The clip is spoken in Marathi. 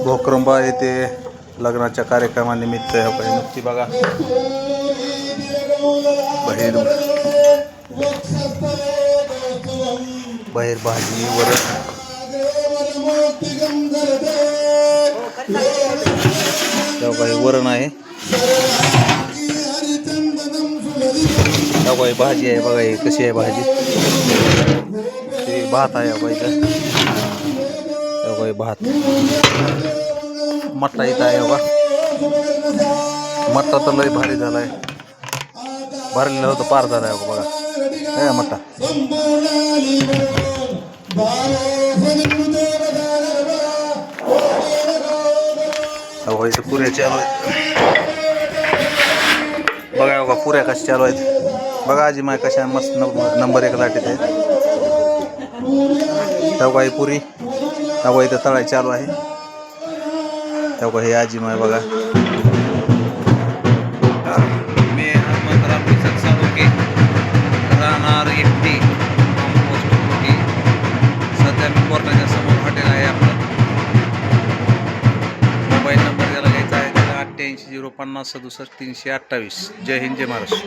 भोकरंबा येथे लग्नाच्या कार्यक्रमानिमित्त नुकती बघा बाहेर भाजी वरण वरण आहे, भाजी आहे बघा. ही कशी आहे भाजी, भात आहे बघा. भात मट्टा इथं आहे बघा. मट्टा तर लय भारी झालाय, भरलेलं होतं पार झालाय बघा. काय मट्टा इथं पुऱ्या चालू आहेत बघा. बघा पुऱ्या कशा चालू आहेत बघा. आजी माय कशा मस्त नंबर 1 लाटीत आहेत. तेव्हा ही पुरी तेव्हा इथं तळाई चालू आहे. तेव्हा हे आजी माय बघा. मी राहणार एकटी सध्या मी कोर्टाच्या समोर हॉटेल आहे आपलं. मोबाईल नंबर त्याला घ्यायचा आहे, त्याला 88 050 67 328. जय हिंद, जय महाराष्ट्र.